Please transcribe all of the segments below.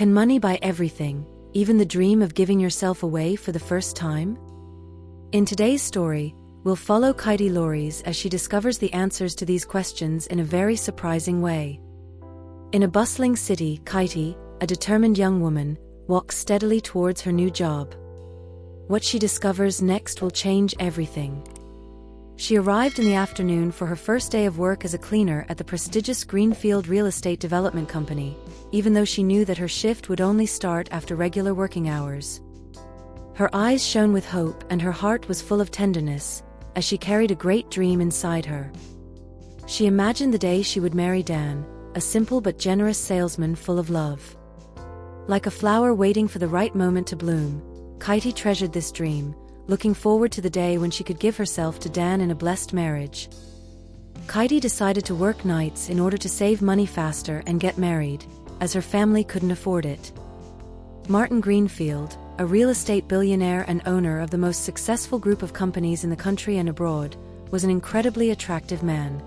Can money buy everything, even the dream of giving yourself away for the first time? In today's story, we'll follow Keyty Lories as she discovers the answers to these questions in a very surprising way. In a bustling city, Keyty, a determined young woman, walks steadily towards her new job. What she discovers next will change everything. She arrived in the afternoon for her first day of work as a cleaner at the prestigious Greenfield Real Estate Development Company, even though she knew that her shift would only start after regular working hours. Her eyes shone with hope and her heart was full of tenderness, as she carried a great dream inside her. She imagined the day she would marry Dan, a simple but generous salesman full of love. Like a flower waiting for the right moment to bloom, Keyty treasured this dream, looking forward to the day when she could give herself to Dan in a blessed marriage. Keyty decided to work nights in order to save money faster and get married, as her family couldn't afford it. Martin Greenfield, a real estate billionaire and owner of the most successful group of companies in the country and abroad, was an incredibly attractive man.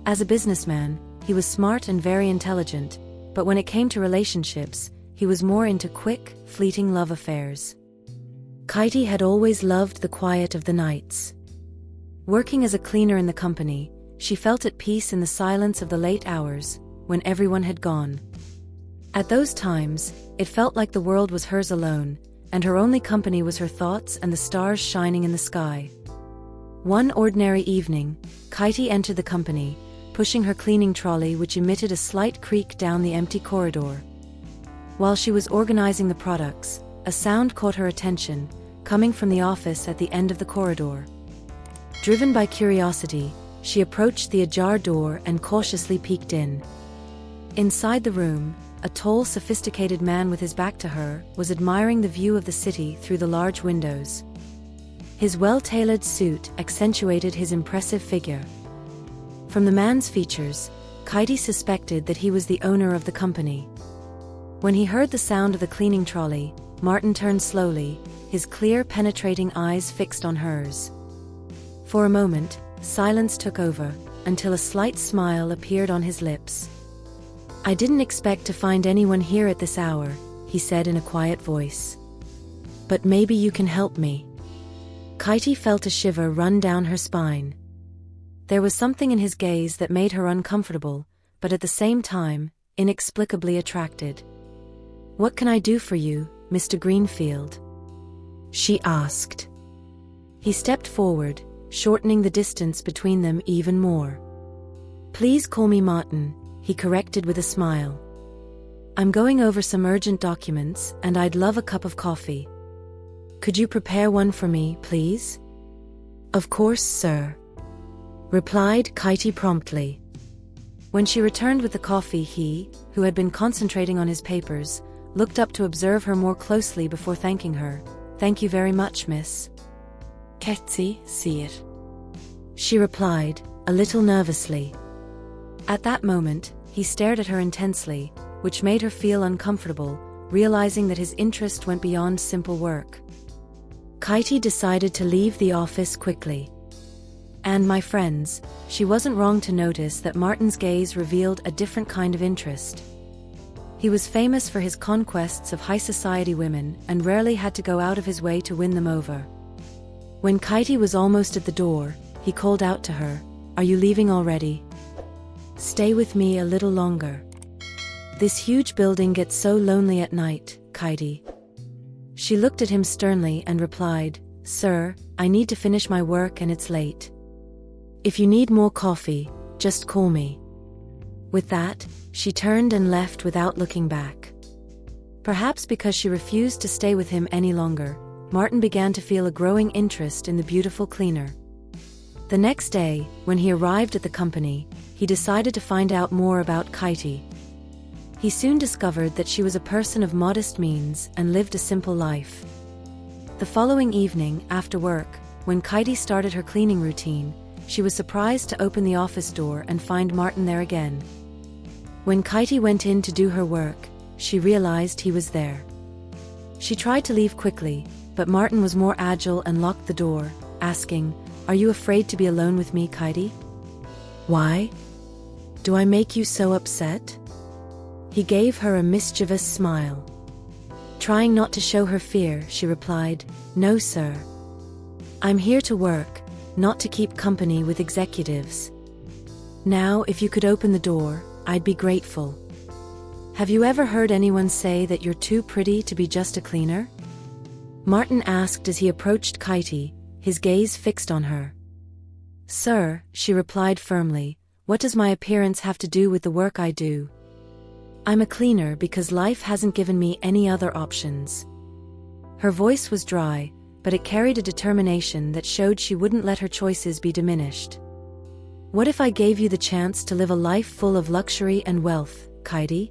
As a businessman, he was smart and very intelligent, but when it came to relationships, he was more into quick, fleeting love affairs. Keyty had always loved the quiet of the nights. Working as a cleaner in the company, she felt at peace in the silence of the late hours, when everyone had gone. At those times, it felt like the world was hers alone, and her only company was her thoughts and the stars shining in the sky. One ordinary evening, Keyty entered the company, pushing her cleaning trolley which emitted a slight creak down the empty corridor. While she was organizing the products, a sound caught her attention, coming from the office at the end of the corridor. Driven by curiosity, she approached the ajar door and cautiously peeked in. Inside the room, a tall, sophisticated man with his back to her was admiring the view of the city through the large windows. His well-tailored suit accentuated his impressive figure. From the man's features, Keyty suspected that he was the owner of the company. When he heard the sound of the cleaning trolley, Martin turned slowly, his clear, penetrating eyes fixed on hers. For a moment, silence took over, until a slight smile appeared on his lips. "I didn't expect to find anyone here at this hour," he said in a quiet voice. "But maybe you can help me." Keyty felt a shiver run down her spine. There was something in his gaze that made her uncomfortable, but at the same time, inexplicably attracted. "What can I do for you, Mr. Greenfield?" she asked. He stepped forward, shortening the distance between them even more. "Please call me Martin," he corrected with a smile. "I'm going over some urgent documents, and I'd love a cup of coffee. Could you prepare one for me, please?" "Of course, sir," replied Keyty promptly. When she returned with the coffee, he, who had been concentrating on his papers, looked up to observe her more closely before thanking her. "Thank you very much, Miss Keyty, see it," she replied, a little nervously. At that moment, he stared at her intensely, which made her feel uncomfortable, realizing that his interest went beyond simple work. Keyty decided to leave the office quickly. And my friends, she wasn't wrong to notice that Martin's gaze revealed a different kind of interest. He was famous for his conquests of high society women and rarely had to go out of his way to win them over. When Keyty was almost at the door, he called out to her, "Are you leaving already? Stay with me a little longer. This huge building gets so lonely at night, Keyty." She looked at him sternly and replied, "Sir, I need to finish my work and it's late. If you need more coffee, just call me." With that, she turned and left without looking back. Perhaps because she refused to stay with him any longer, Martin began to feel a growing interest in the beautiful cleaner. The next day, when he arrived at the company, he decided to find out more about Keyty. He soon discovered that she was a person of modest means and lived a simple life. The following evening, after work, when Keyty started her cleaning routine, she was surprised to open the office door and find Martin there again. When Keyty went in to do her work, she realized he was there. She tried to leave quickly, but Martin was more agile and locked the door, asking, "Are you afraid to be alone with me, Keyty? Why? Do I make you so upset?" He gave her a mischievous smile. Trying not to show her fear, she replied, "No, sir. I'm here to work, not to keep company with executives. Now, if you could open the door, I'd be grateful." "Have you ever heard anyone say that you're too pretty to be just a cleaner?" Martin asked as he approached Keyty, his gaze fixed on her. "Sir," she replied firmly, "what does my appearance have to do with the work I do? I'm a cleaner because life hasn't given me any other options." Her voice was dry, but it carried a determination that showed she wouldn't let her choices be diminished. "What if I gave you the chance to live a life full of luxury and wealth, Keyty?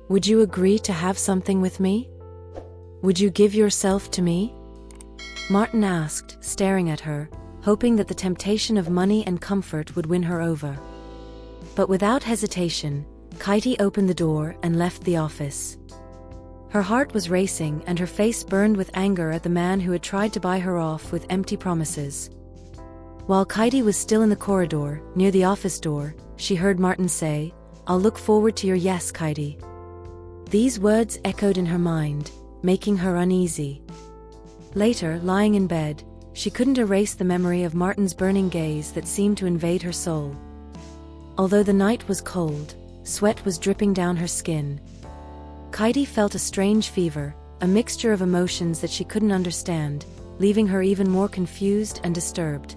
Would you agree to have something with me? Would you give yourself to me?" Martin asked, staring at her, hoping that the temptation of money and comfort would win her over. But without hesitation, Keyty opened the door and left the office. Her heart was racing and her face burned with anger at the man who had tried to buy her off with empty promises. While Keyty was still in the corridor, near the office door, she heard Martin say, "I'll look forward to your yes, Keyty." These words echoed in her mind, making her uneasy. Later, lying in bed, she couldn't erase the memory of Martin's burning gaze that seemed to invade her soul. Although the night was cold, sweat was dripping down her skin. Keyty felt a strange fever, a mixture of emotions that she couldn't understand, leaving her even more confused and disturbed.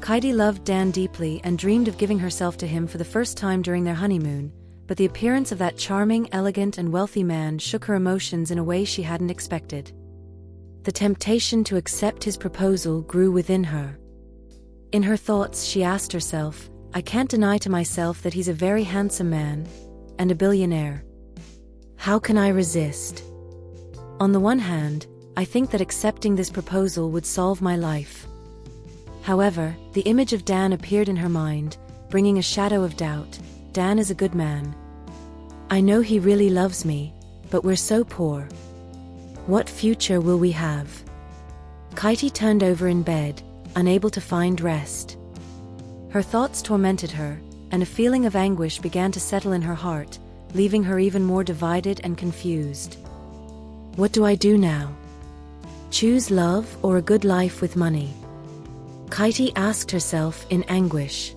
Keyty loved Dan deeply and dreamed of giving herself to him for the first time during their honeymoon, but the appearance of that charming, elegant, and wealthy man shook her emotions in a way she hadn't expected. The temptation to accept his proposal grew within her. In her thoughts, she asked herself, "I can't deny to myself that he's a very handsome man, and a billionaire. How can I resist? On the one hand, I think that accepting this proposal would solve my life." However, the image of Dan appeared in her mind, bringing a shadow of doubt. Dan is a good man. I know he really loves me, but we're so poor. What future will we have? Keyty turned over in bed, unable to find rest. Her thoughts tormented her, and a feeling of anguish began to settle in her heart, leaving her even more divided and confused. What do I do now? Choose love or a good life with money? Keyty asked herself in anguish.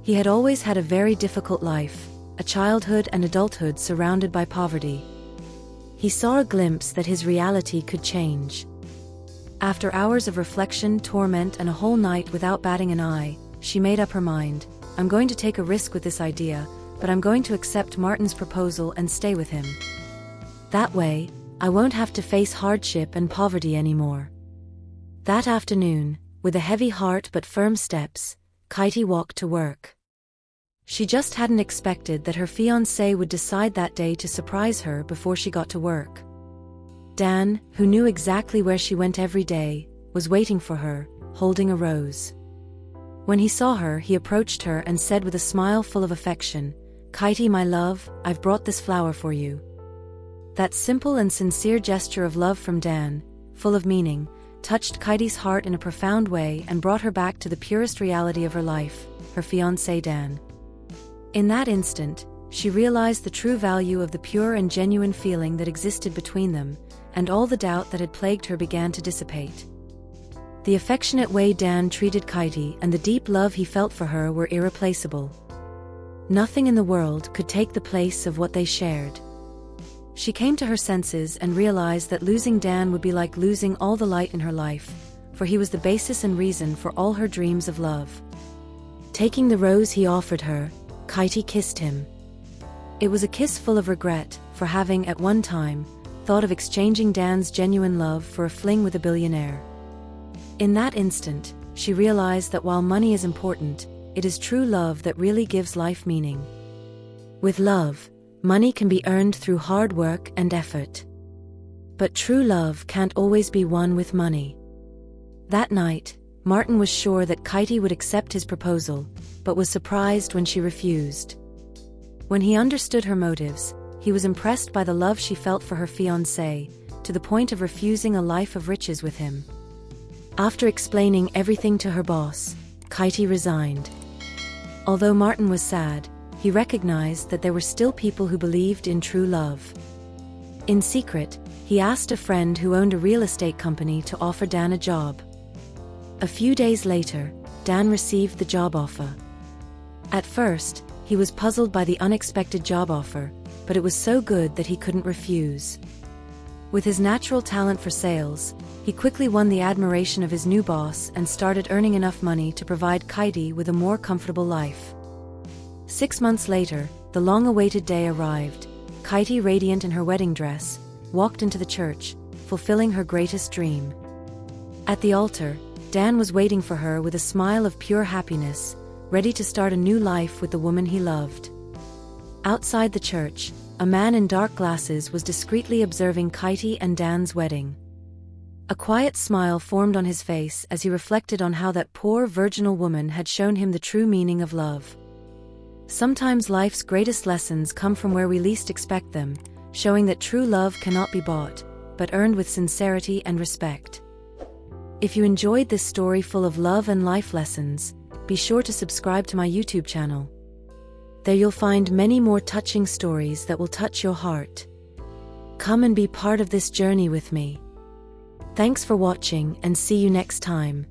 He had always had a very difficult life, a childhood and adulthood surrounded by poverty. He saw a glimpse that his reality could change. After hours of reflection, torment, and a whole night without batting an eye, she made up her mind. "I'm going to take a risk with this idea, but I'm going to accept Martin's proposal and stay with him. That way, I won't have to face hardship and poverty anymore." That afternoon, with a heavy heart but firm steps, Keyty walked to work. She just hadn't expected that her fiancé would decide that day to surprise her before she got to work. Dan, who knew exactly where she went every day, was waiting for her, holding a rose. When he saw her, he approached her and said with a smile full of affection, "Keyty, my love, I've brought this flower for you." That simple and sincere gesture of love from Dan, full of meaning, touched Keyty's heart in a profound way and brought her back to the purest reality of her life, her fiancé Dan. In that instant, she realized the true value of the pure and genuine feeling that existed between them, and all the doubt that had plagued her began to dissipate. The affectionate way Dan treated Keyty and the deep love he felt for her were irreplaceable. Nothing in the world could take the place of what they shared. She came to her senses and realized that losing Dan would be like losing all the light in her life, for he was the basis and reason for all her dreams of love. Taking the rose he offered her, Keyty kissed him. It was a kiss full of regret for having, at one time, thought of exchanging Dan's genuine love for a fling with a billionaire. In that instant, she realized that while money is important, it is true love that really gives life meaning. With love, money can be earned through hard work and effort. But true love can't always be won with money. That night, Martin was sure that Keyty would accept his proposal, but was surprised when she refused. When he understood her motives, he was impressed by the love she felt for her fiancé, to the point of refusing a life of riches with him. After explaining everything to her boss, Keyty resigned. Although Martin was sad, he recognized that there were still people who believed in true love. In secret, he asked a friend who owned a real estate company to offer Dan a job. A few days later, Dan received the job offer. At first, he was puzzled by the unexpected job offer, but it was so good that he couldn't refuse. With his natural talent for sales, he quickly won the admiration of his new boss and started earning enough money to provide Keyty with a more comfortable life. 6 months later, the long-awaited day arrived. Keyty, radiant in her wedding dress, walked into the church, fulfilling her greatest dream. At the altar, Dan was waiting for her with a smile of pure happiness, ready to start a new life with the woman he loved. Outside the church, a man in dark glasses was discreetly observing Keyty and Dan's wedding. A quiet smile formed on his face as he reflected on how that poor virginal woman had shown him the true meaning of love. Sometimes life's greatest lessons come from where we least expect them, showing that true love cannot be bought, but earned with sincerity and respect. If you enjoyed this story full of love and life lessons, be sure to subscribe to my YouTube channel. There you'll find many more touching stories that will touch your heart. Come and be part of this journey with me. Thanks for watching and see you next time.